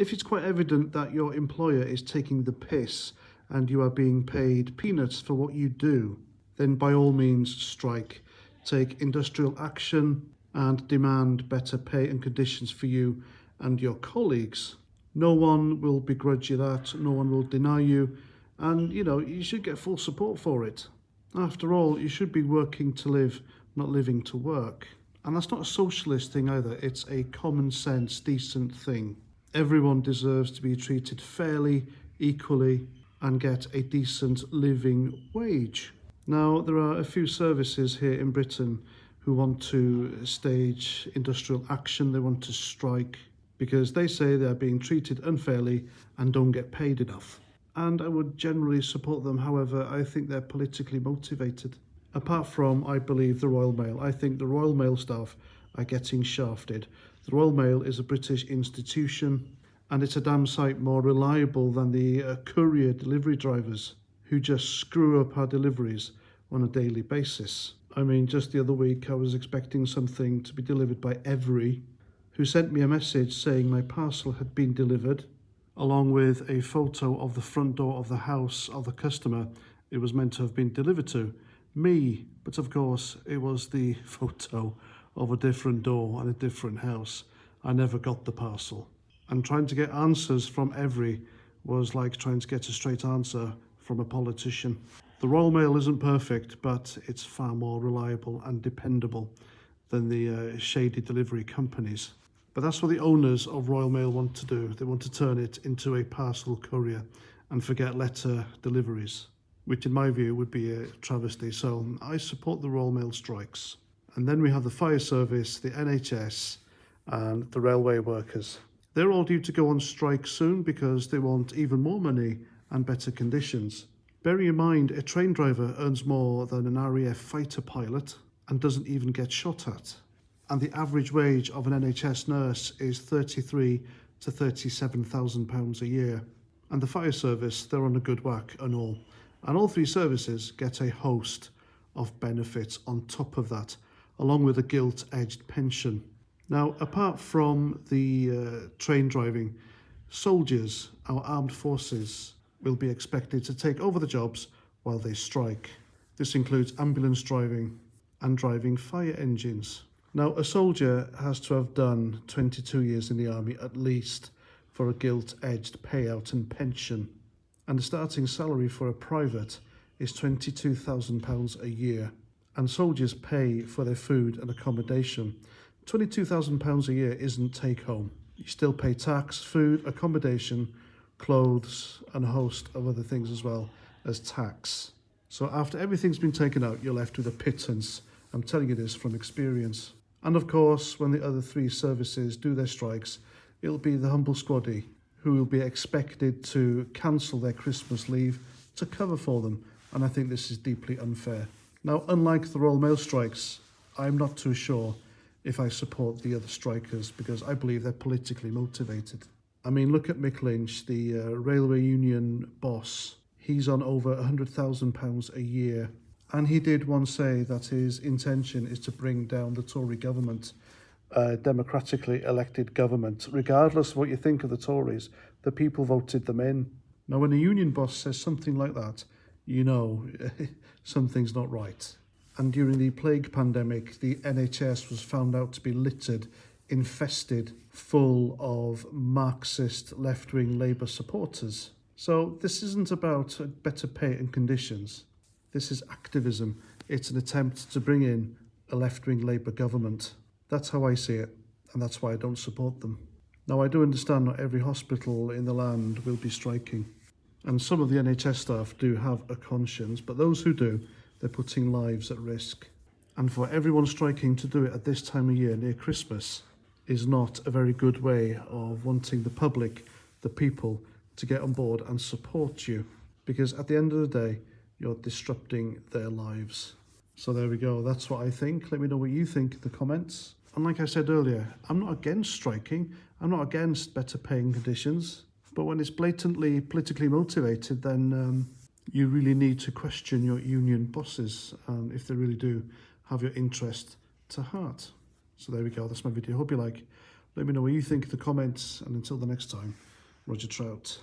If it's quite evident that your employer is taking the piss and you are being paid peanuts for what you do, then by all means strike. Take industrial action and demand better pay and conditions for you and your colleagues. No one will begrudge you that, no one will deny you, and you should get full support for it. After all, you should be working to live, not living to work. And that's not a socialist thing either, it's a common sense, decent thing. Everyone deserves to be treated fairly, equally, and get a decent living wage. Now, there are a few services here in Britain who want to stage industrial action, they want to strike, because they say they're being treated unfairly and don't get paid enough. And I would generally support them, however, I think they're politically motivated. Apart from, I believe, the Royal Mail. I think the Royal Mail staff are getting shafted. The Royal Mail is a British institution, and it's a damn sight more reliable than the courier delivery drivers who just screw up our deliveries on a daily basis. I mean, just the other week I was expecting something to be delivered by Every, who sent me a message saying my parcel had been delivered, along with a photo of the front door of the house of the customer it was meant to have been delivered to. Me, but of course it was the photo of a different door and a different house. I never got the parcel. And trying to get answers from Every was like trying to get a straight answer from a politician. The Royal Mail isn't perfect, but it's far more reliable and dependable than the shady delivery companies. But that's what the owners of Royal Mail want to do. They want to turn it into a parcel courier and forget letter deliveries, which in my view would be a travesty. So I support the Royal Mail strikes. And then we have the fire service, the NHS, and the railway workers. They're all due to go on strike soon because they want even more money and better conditions. Bearing in mind, a train driver earns more than an RAF fighter pilot and doesn't even get shot at. And the average wage of an NHS nurse is £33,000 to £37,000 a year. And the fire service, they're on a good whack and all. And all three services get a host of benefits on top of that, along with a gilt-edged pension. Now, apart from the train driving, soldiers, our armed forces, will be expected to take over the jobs while they strike. This includes ambulance driving and driving fire engines. Now, a soldier has to have done 22 years in the army at least for a gilt-edged payout and pension. And the starting salary for a private is £22,000 a year. And soldiers pay for their food and accommodation. £22,000 a year isn't take home. You still pay tax, food, accommodation, clothes, and a host of other things as well as tax. So after everything's been taken out, you're left with a pittance. I'm telling you this from experience. And of course, when the other three services do their strikes, it'll be the humble squaddy who will be expected to cancel their Christmas leave to cover for them. And I think this is deeply unfair. Now, unlike the Royal Mail strikes, I'm not too sure if I support the other strikers because I believe they're politically motivated. I mean, look at Mick Lynch, the railway union boss. He's on over £100,000 a year. And he did once say that his intention is to bring down the Tory government, democratically elected government. Regardless of what you think of the Tories, the people voted them in. Now, when a union boss says something like that, you know something's not right. And during the plague pandemic, the NHS was found out to be littered, infested, full of Marxist left-wing Labour supporters. So this isn't about better pay and conditions. This is activism. It's an attempt to bring in a left-wing Labour government. That's how I see it, and that's why I don't support them. Now, I do understand not every hospital in the land will be striking, and some of the NHS staff do have a conscience, but those who do, they're putting lives at risk. And for everyone striking to do it at this time of year near Christmas is not a very good way of wanting the public, the people, to get on board and support you, because at the end of the day, you're disrupting their lives. So there we go, that's what I think. Let me know what you think in the comments. And like I said earlier, I'm not against striking, I'm not against better paying conditions, but when it's blatantly politically motivated, then you really need to question your union bosses and if they really do have your interest to heart. So there we go, that's my video. Hope you like. Let me know what you think in the comments, and until the next time, Roger Trout.